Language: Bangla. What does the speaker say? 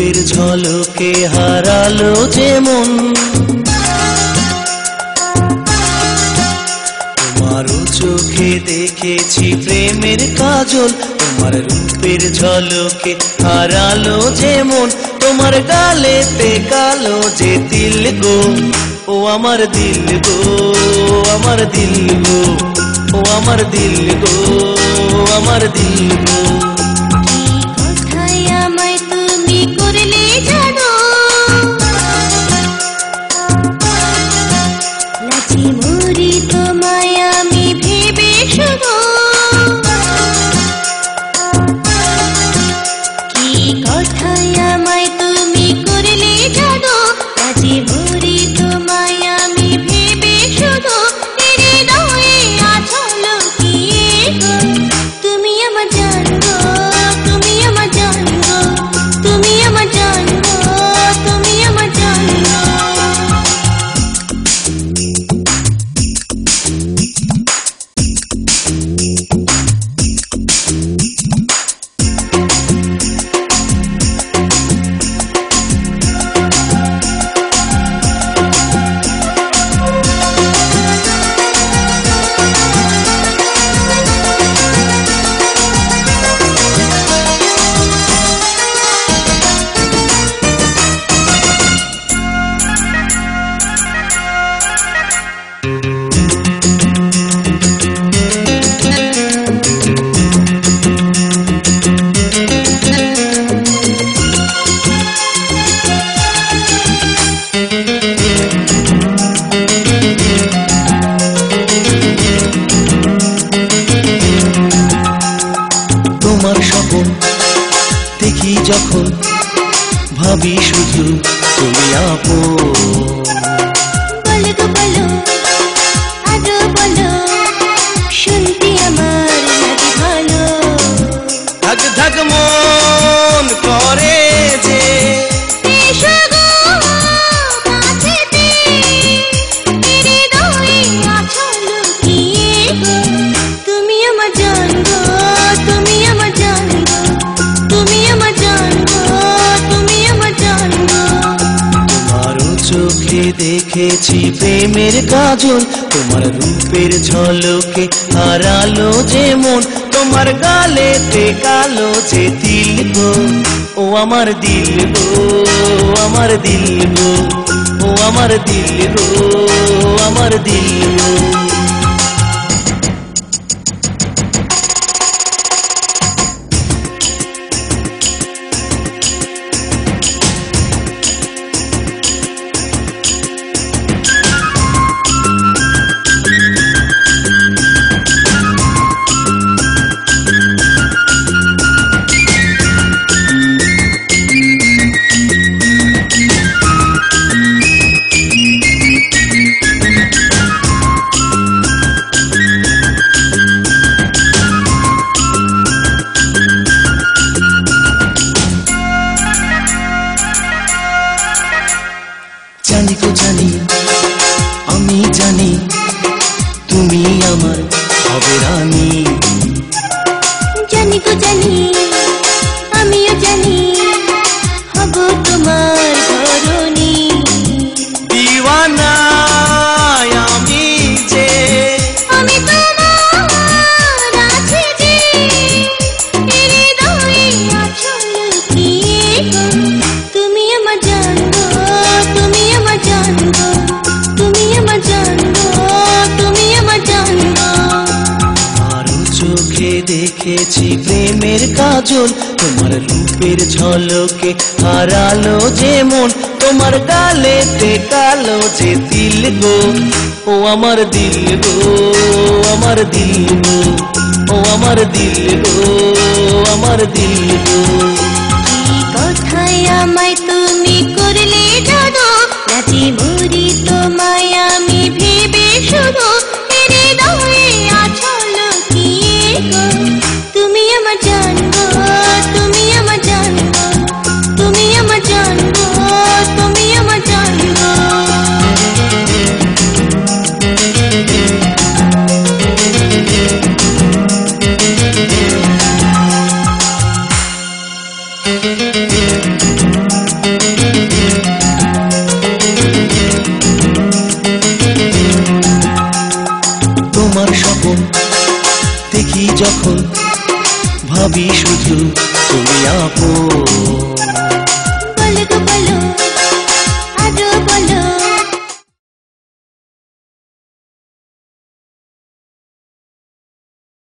রূপের ঝলকে হারালো যে মন, তোমারও চোখে দেখেছি প্রেমের কাজল। তোমার রূপের ঝলকে হারালো যে মন, তোমার গালেতে কালো যে তিল গো, ও আমার দিল গো, আমার দিল গো, ও আমার দিল গো, আমার দিল গো। কথায় আমায় তুমি করলে জানো, নাচি মরি তোমায় আমি ভেবে শুধু। কি কথায় আমায় তুমি করলে জানো, নাচি মরি তোমায় আমি ভেবে শুধু। হৃদয়ে আছো লুকিয়ে গো, তুমি আমার জান গো, তুমি আমার জান গো, তুমি আমার জান গো, তুমি আমার জান গো। তোমার স্বপ্ন দেখি যখন, ভাবি শুধু তুমি আপন। বলো গো বলো, আরো বলো, শুনতে আমার লাগে ভালো। ধাক ধাক মন করে যে, এসো গো কাছেতে, হৃদয়ে আছো লুকিয়ে গো, তুমি আমার জান গো, তুমি আমার জান গো, তুমি আমার জান গো, তুমি আমার জান গো। তোমারও চোখে দেখেছি প্রেমের কাজল। তোমার রূপের ঝলকে হারালো যে মন, তোমার গালেতে কালো যে তিল গো, ও আমার দিল গো, আমার দিল গো, ও আমার দিল গো, আমার দিল গো। জানি গো জানি, আমি জানি তুমি আমার হবে রানী। জানি গো জানি, আমিও জানি হব তোমার ধরণী। দিওয়ানা আমি যে, আমি তোমার আছি যে, হৃদয়ে আছো লুকিয়ে গো, তুমি আমার জান গো, তুমি আমার জান গো, তুমি আমার জান গো, তুমি আমার জান গো। আরো চোখে দেখেছি প্রেমের কাজল। তোমার রূপের ঝলকে হারালো যে মন, তোমার গালেতে কালো যে তিল গো, ও আমার দিল গো, আমার দিল গো, ও আমার দিল গো, আমার দিল গো। কি কথায় আমায় তুমি করলে জানো, নাচি মরি তোমায় আমি ভেবে শুধু। হৃদয়ে আছো লুকিয়ে গো, তুমি আমার জান গো, তুমি আমার জান গো, তুমি আমার জান গো, তুমি আমার জান গো। শুধু তুমি আপন।